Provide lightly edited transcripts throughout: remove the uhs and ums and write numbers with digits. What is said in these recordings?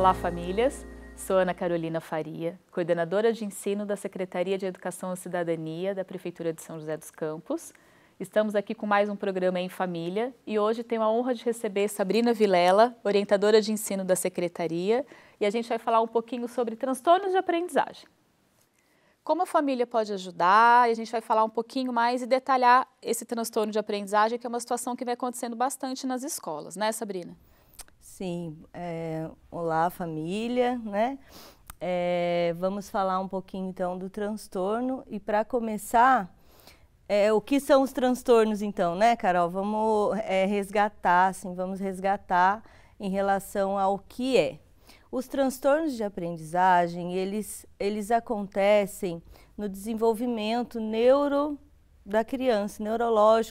Olá, famílias! Sou Ana Carolina Faria, coordenadora de ensino da Secretaria de Educação e Cidadania da Prefeitura de São José dos Campos. Estamos aqui com mais um programa em família e hoje tenho a honra de receber Sabrina Vilela, orientadora de ensino da Secretaria, e a gente vai falar um pouquinho sobre transtornos de aprendizagem. Como a família pode ajudar, e a gente vai falar um pouquinho mais e detalhar esse transtorno de aprendizagem, que é uma situação que vem acontecendo bastante nas escolas, né, Sabrina? Sim, olá família, né? Vamos falar um pouquinho então do transtorno e para começar, o que são os transtornos então, né, Carol? Vamos vamos resgatar em relação ao que é. Os transtornos de aprendizagem, eles acontecem no desenvolvimento neurológico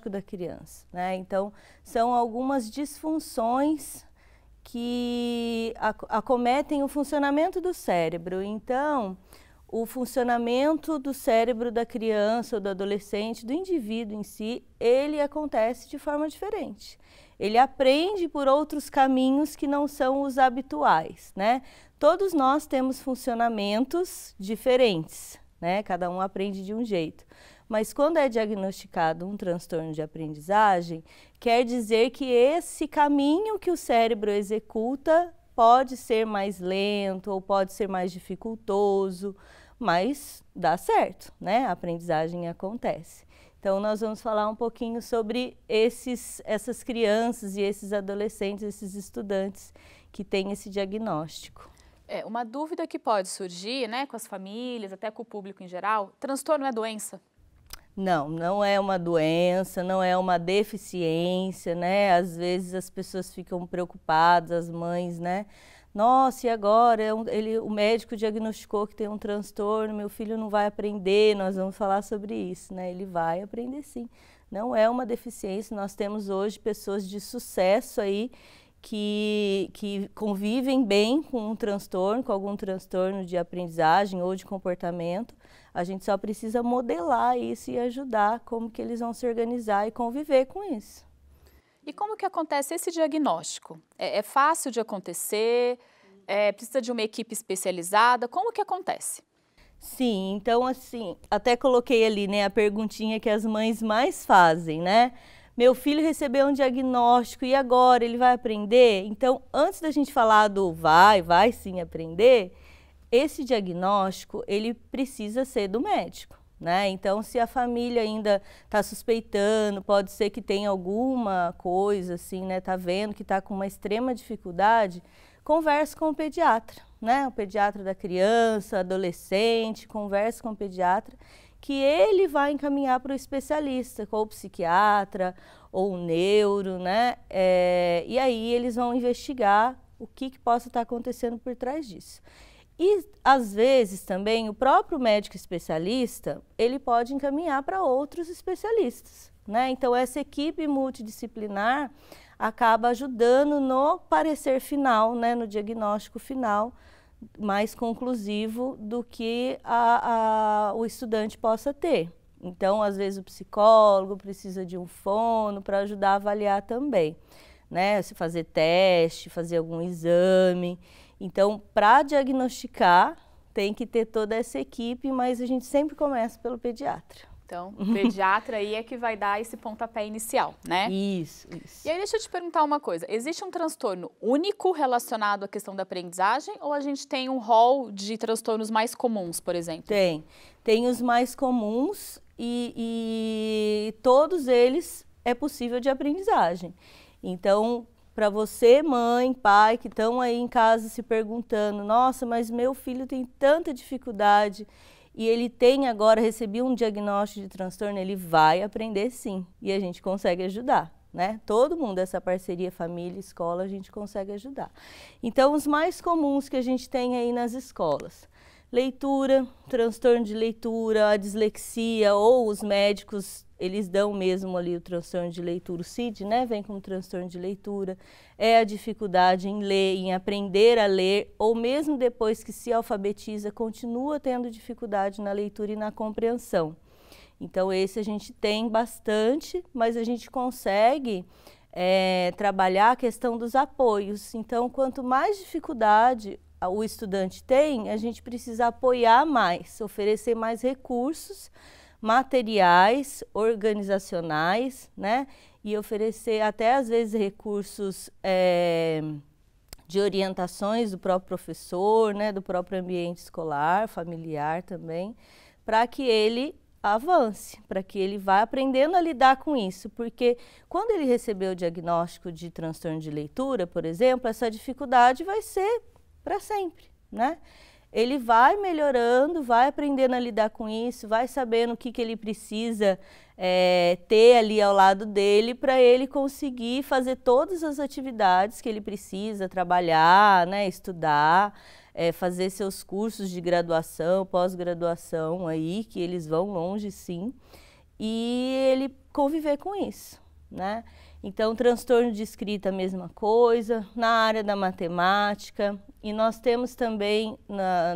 da criança, né? Então, são algumas disfunções que acometem o funcionamento do cérebro. Então, o funcionamento do cérebro da criança ou do adolescente, do indivíduo em si, ele acontece de forma diferente. Ele aprende por outros caminhos que não são os habituais, né? Todos nós temos funcionamentos diferentes, né? Cada um aprende de um jeito. Mas quando é diagnosticado um transtorno de aprendizagem, quer dizer que esse caminho que o cérebro executa pode ser mais lento ou pode ser mais dificultoso, mas dá certo, né? A aprendizagem acontece. Então, nós vamos falar um pouquinho sobre essas crianças e esses adolescentes, esses estudantes que têm esse diagnóstico. Uma dúvida que pode surgir, né, com as famílias, até com o público em geral, transtorno é doença? Não, não é uma doença, não é uma deficiência, né? Às vezes as pessoas ficam preocupadas, as mães, né? Nossa, e agora? O médico diagnosticou que tem um transtorno, meu filho não vai aprender, nós vamos falar sobre isso, né? Ele vai aprender sim. Não é uma deficiência, nós temos hoje pessoas de sucesso aí que convivem bem com um transtorno, com algum transtorno de aprendizagem ou de comportamento. A gente só precisa modelar isso e ajudar como que eles vão se organizar e conviver com isso. E como que acontece esse diagnóstico? É fácil de acontecer? Precisa de uma equipe especializada? Como que acontece? Sim, então assim, até coloquei ali, né, a perguntinha que as mães mais fazem, né? Meu filho recebeu um diagnóstico e agora ele vai aprender? Então, antes da gente falar do vai sim aprender, esse diagnóstico, ele precisa ser do médico, né? Então, se a família ainda está suspeitando, pode ser que tenha alguma coisa assim, né? Tá vendo que está com uma extrema dificuldade, converse com o pediatra, né? O pediatra da criança, adolescente, converse com o pediatra, que ele vai encaminhar para o especialista, ou o psiquiatra, ou o neuro, né? E aí eles vão investigar o que possa estar acontecendo por trás disso. E, às vezes, também, o próprio médico especialista, ele pode encaminhar para outros especialistas, né? Então, essa equipe multidisciplinar acaba ajudando no parecer final, né? No diagnóstico final, mais conclusivo do que o estudante possa ter. Então, às vezes, o psicólogo precisa de um fono para ajudar a avaliar também, né? Se fazer teste, fazer algum exame. Então, para diagnosticar, tem que ter toda essa equipe, mas a gente sempre começa pelo pediatra. Então, o pediatra aí é que vai dar esse pontapé inicial, né? Isso. E aí, deixa eu te perguntar uma coisa. Existe um transtorno único relacionado à questão da aprendizagem ou a gente tem um rol de transtornos mais comuns, por exemplo? Tem os mais comuns e todos eles é possível de aprendizagem. Então, para você, mãe, pai, que estão aí em casa se perguntando, nossa, mas meu filho tem tanta dificuldade e ele recebeu um diagnóstico de transtorno, ele vai aprender sim, e a gente consegue ajudar, né? Todo mundo, essa parceria família, escola, a gente consegue ajudar. Então, os mais comuns que a gente tem aí nas escolas: leitura, transtorno de leitura, a dislexia, ou os médicos, eles dão mesmo ali o transtorno de leitura, o CID, né? Vem como transtorno de leitura, é a dificuldade em ler, em aprender a ler, ou mesmo depois que se alfabetiza, continua tendo dificuldade na leitura e na compreensão. Então, esse a gente tem bastante, mas a gente consegue trabalhar a questão dos apoios. Então, quanto mais dificuldade o estudante tem, a gente precisa apoiar mais, oferecer mais recursos materiais, organizacionais, né? E oferecer até às vezes recursos de orientações do próprio professor, né? Do próprio ambiente escolar, familiar também, para que ele avance, para que ele vá aprendendo a lidar com isso, porque quando ele receber o diagnóstico de transtorno de leitura, por exemplo, essa dificuldade vai ser para sempre, né? Ele vai melhorando, vai aprendendo a lidar com isso, vai sabendo o que ele precisa ter ali ao lado dele para ele conseguir fazer todas as atividades que ele precisa, trabalhar, né, estudar, fazer seus cursos de graduação, pós-graduação aí, que eles vão longe sim, e ele conviver com isso, né? Então, transtorno de escrita, a mesma coisa, na área da matemática, e nós temos também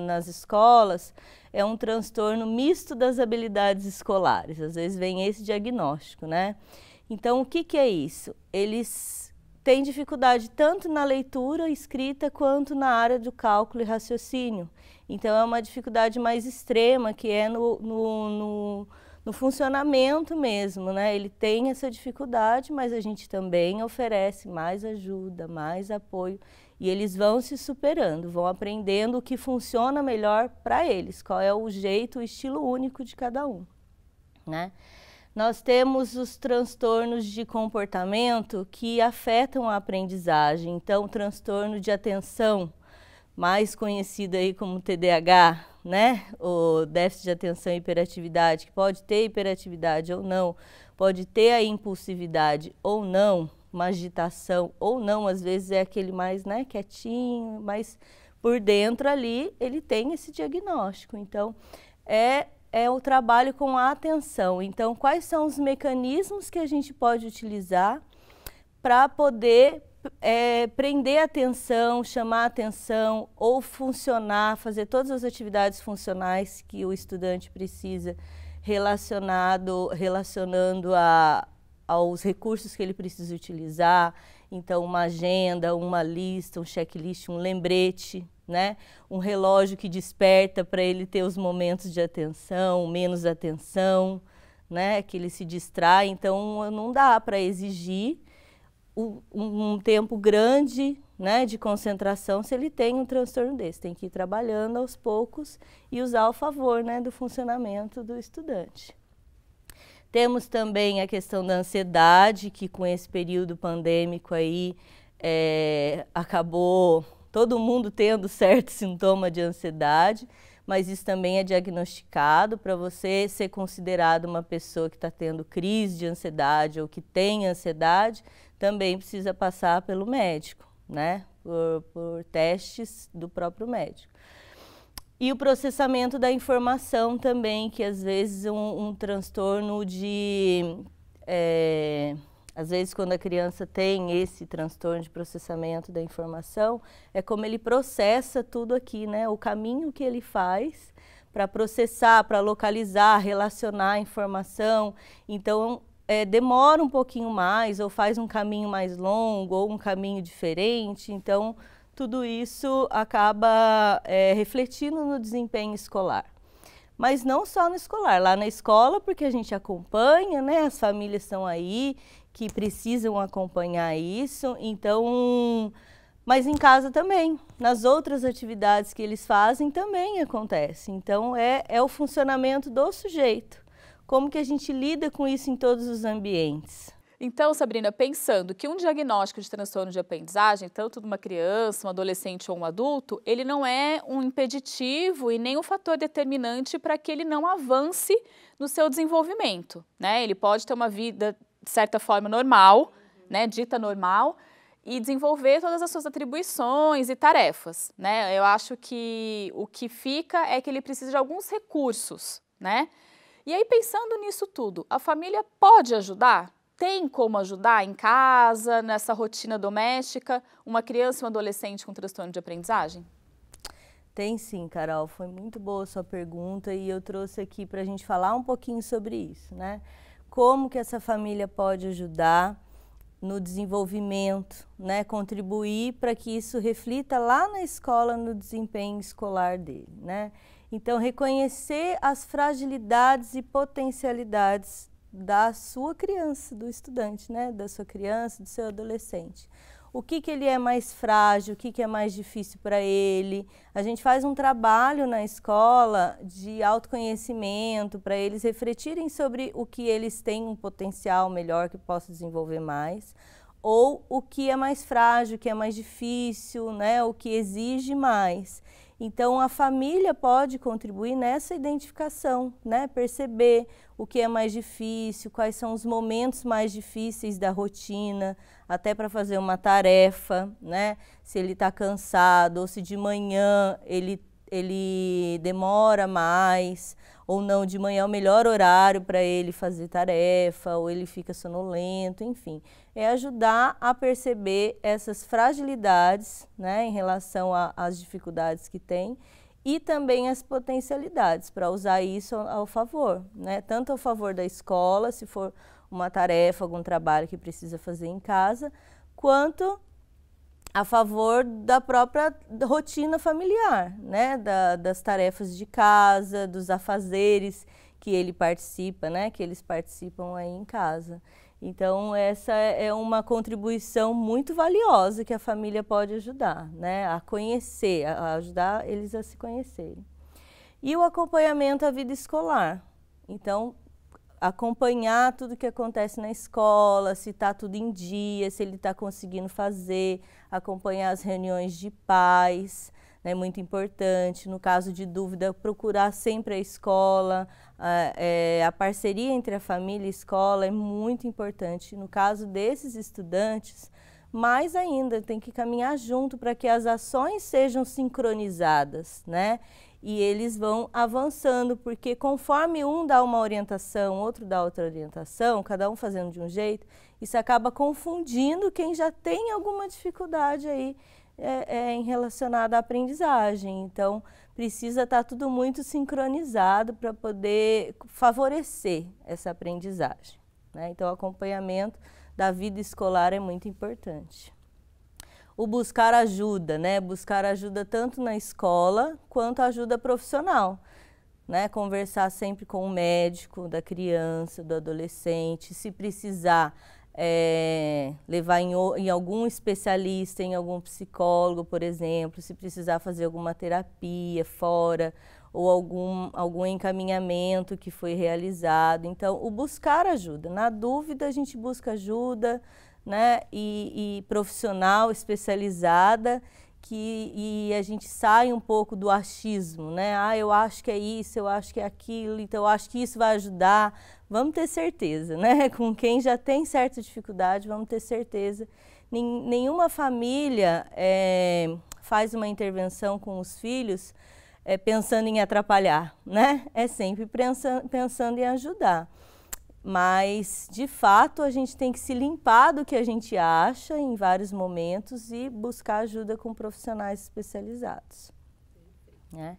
nas escolas, um transtorno misto das habilidades escolares, às vezes vem esse diagnóstico, né? Então, o que é isso? Eles têm dificuldade tanto na leitura, escrita, quanto na área do cálculo e raciocínio. Então, é uma dificuldade mais extrema, que é no funcionamento mesmo, né? Ele tem essa dificuldade, mas a gente também oferece mais ajuda, mais apoio, e eles vão se superando, vão aprendendo o que funciona melhor para eles, qual é o jeito, o estilo único de cada um, né? Nós temos os transtornos de comportamento que afetam a aprendizagem, então o transtorno de atenção, mais conhecido aí como TDAH, né? O déficit de atenção e hiperatividade, que pode ter hiperatividade ou não, pode ter a impulsividade ou não, uma agitação ou não, às vezes é aquele mais, né, quietinho, mas por dentro ali ele tem esse diagnóstico. Então, é o trabalho com a atenção. Então, quais são os mecanismos que a gente pode utilizar para poder prender a atenção, chamar a atenção ou funcionar, fazer todas as atividades funcionais que o estudante precisa relacionando aos recursos que ele precisa utilizar. Então, uma agenda, uma lista, um checklist, um lembrete, né? Um relógio que desperta para ele ter os momentos de atenção, menos atenção, né? Que ele se distrai. Então, não dá para exigir um tempo grande, né, de concentração se ele tem um transtorno desse. Tem que ir trabalhando aos poucos e usar ao favor, né, do funcionamento do estudante. Temos também a questão da ansiedade, que com esse período pandêmico aí acabou todo mundo tendo certo sintoma de ansiedade, mas isso também é diagnosticado. Para você ser considerado uma pessoa que está tendo crise de ansiedade ou que tem ansiedade, também precisa passar pelo médico, né? Por testes do próprio médico. E o processamento da informação também, que às vezes um transtorno de... às vezes quando a criança tem esse transtorno de processamento da informação, é como ele processa tudo aqui, né? O caminho que ele faz para processar, para localizar, relacionar a informação. Então, demora um pouquinho mais, ou faz um caminho mais longo, ou um caminho diferente. Então, tudo isso acaba refletindo no desempenho escolar. Mas não só no escolar, lá na escola, porque a gente acompanha, né? As famílias estão aí, que precisam acompanhar isso. Então, mas em casa também, nas outras atividades que eles fazem também acontece. Então, é o funcionamento do sujeito. Como que a gente lida com isso em todos os ambientes? Então, Sabrina, pensando que um diagnóstico de transtorno de aprendizagem, tanto de uma criança, um adolescente ou um adulto, ele não é um impeditivo e nem um fator determinante para que ele não avance no seu desenvolvimento, né? Ele pode ter uma vida, de certa forma, normal, né, dita normal, e desenvolver todas as suas atribuições e tarefas, né? Eu acho que o que fica é que ele precisa de alguns recursos, né? E aí, pensando nisso tudo, a família pode ajudar? Tem como ajudar em casa, nessa rotina doméstica, uma criança e um adolescente com transtorno de aprendizagem? Tem sim, Carol. Foi muito boa a sua pergunta e eu trouxe aqui para a gente falar um pouquinho sobre isso, né? Como que essa família pode ajudar? no desenvolvimento, né? Contribuir para que isso reflita lá na escola, no desempenho escolar dele, né? Então, reconhecer as fragilidades e potencialidades da sua criança, do estudante, né? Da sua criança, do seu adolescente. O que ele é mais frágil, o que é mais difícil para ele. A gente faz um trabalho na escola de autoconhecimento para eles refletirem sobre o que eles têm um potencial melhor que possa desenvolver mais, ou o que é mais frágil, o que é mais difícil, né? O que exige mais. Então, a família pode contribuir nessa identificação, né? Perceber o que é mais difícil, quais são os momentos mais difíceis da rotina, até para fazer uma tarefa, né? Se ele está cansado, ou se de manhã ele demora mais, ou não, de manhã é o melhor horário para ele fazer tarefa, ou ele fica sonolento, enfim. É ajudar a perceber essas fragilidades, né, em relação às dificuldades que tem, e também as potencialidades, para usar isso ao favor, né? Tanto ao favor da escola, se for uma tarefa, algum trabalho que precisa fazer em casa, quanto a favor da própria rotina familiar, né? Das tarefas de casa, dos afazeres que ele participa, né? Que eles participam aí em casa. Então, essa é uma contribuição muito valiosa que a família pode ajudar, né? A conhecer, a ajudar eles a se conhecerem. E o acompanhamento à vida escolar. Então, acompanhar tudo o que acontece na escola, se está tudo em dia, se ele está conseguindo fazer, acompanhar as reuniões de pais, é muito importante. No caso de dúvida, procurar sempre a escola, a parceria entre a família e a escola é muito importante. No caso desses estudantes, mais ainda, tem que caminhar junto para que as ações sejam sincronizadas, né? E eles vão avançando, porque conforme um dá uma orientação, outro dá outra orientação, cada um fazendo de um jeito, isso acaba confundindo quem já tem alguma dificuldade aí em relacionada à aprendizagem. Então, precisa estar tudo muito sincronizado para poder favorecer essa aprendizagem, né? Então, o acompanhamento da vida escolar é muito importante. O buscar ajuda, né? Buscar ajuda tanto na escola quanto ajuda profissional, né? Conversar sempre com o médico da criança, do adolescente, se precisar levar em algum especialista, em algum psicólogo, por exemplo, se precisar fazer alguma terapia fora ou algum encaminhamento que foi realizado. Então, o buscar ajuda. Na dúvida, a gente busca ajuda, né, e profissional especializada, e a gente sai um pouco do achismo, né? Ah, eu acho que é isso, eu acho que é aquilo, então eu acho que isso vai ajudar. Vamos ter certeza, né? Com quem já tem certa dificuldade, vamos ter certeza. Nenhuma família faz uma intervenção com os filhos pensando em atrapalhar, né? É sempre pensando em ajudar. Mas, de fato, a gente tem que se limpar do que a gente acha em vários momentos e buscar ajuda com profissionais especializados, né?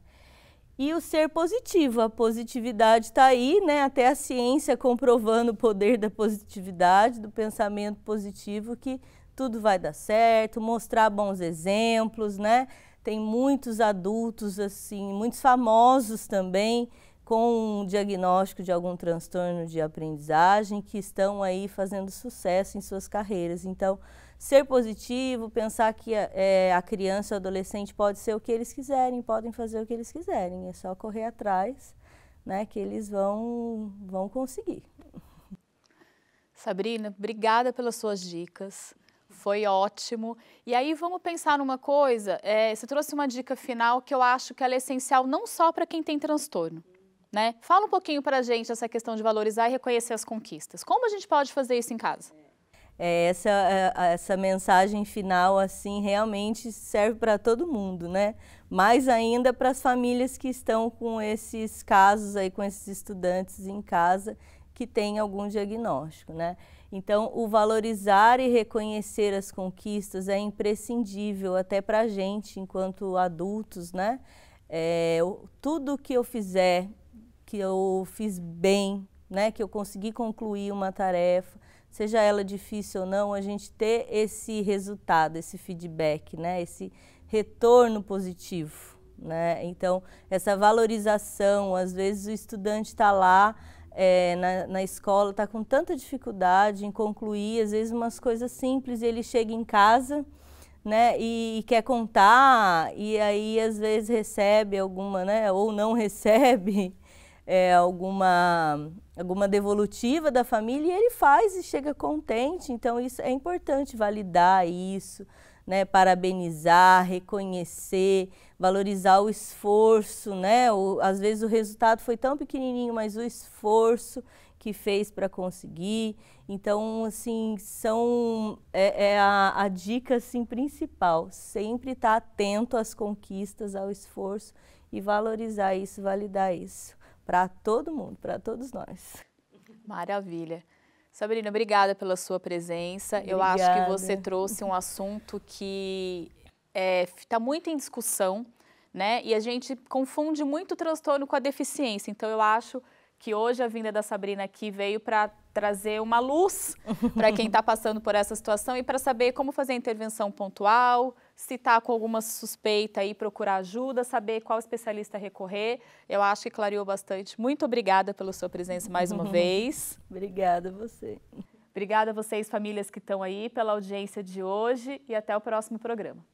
E o ser positivo, a positividade está aí, né? Até a ciência comprovando o poder da positividade, do pensamento positivo, que tudo vai dar certo, mostrar bons exemplos, né? Tem muitos adultos, assim, muitos famosos também, com um diagnóstico de algum transtorno de aprendizagem, que estão aí fazendo sucesso em suas carreiras. Então, ser positivo, pensar que a criança ou adolescente pode ser o que eles quiserem, podem fazer o que eles quiserem, é só correr atrás, né, que eles vão conseguir. Sabrina, obrigada pelas suas dicas, foi ótimo. E aí vamos pensar numa coisa, você trouxe uma dica final que eu acho que ela é essencial não só para quem tem transtorno, né? Fala um pouquinho para a gente essa questão de valorizar e reconhecer as conquistas. Como a gente pode fazer isso em casa? Essa mensagem final, assim, realmente serve para todo mundo, né? Mais ainda para as famílias que estão com esses casos aí, com esses estudantes em casa que têm algum diagnóstico, né? Então, o valorizar e reconhecer as conquistas é imprescindível até para a gente, enquanto adultos, né? Tudo que eu fizer, que eu fiz bem, né, que eu consegui concluir uma tarefa, seja ela difícil ou não, a gente ter esse resultado, esse feedback, né? Esse retorno positivo, né? Então, essa valorização, às vezes o estudante está lá na escola, está com tanta dificuldade em concluir, às vezes umas coisas simples, e ele chega em casa, né, e quer contar, e aí às vezes recebe alguma, né, ou não recebe alguma devolutiva da família, e ele faz e chega contente. Então isso é importante, validar isso, né, parabenizar, reconhecer, valorizar o esforço, né, às vezes o resultado foi tão pequenininho, mas o esforço que fez para conseguir. Então, assim, a dica assim, principal, sempre estar atento às conquistas, ao esforço e valorizar isso, validar isso, para todo mundo, para todos nós. Maravilha. Sabrina, obrigada pela sua presença. Obrigada. Eu acho que você trouxe um assunto que está muito em discussão, né? E a gente confunde muito o transtorno com a deficiência. Então, eu acho que hoje a vinda da Sabrina aqui veio para trazer uma luz para quem está passando por essa situação e para saber como fazer a intervenção pontual, se está com alguma suspeita aí, procurar ajuda, saber qual especialista recorrer. Eu acho que clareou bastante. Muito obrigada pela sua presença mais uma vez. Obrigada a você. Obrigada a vocês, famílias que estão aí, pela audiência de hoje, e até o próximo programa.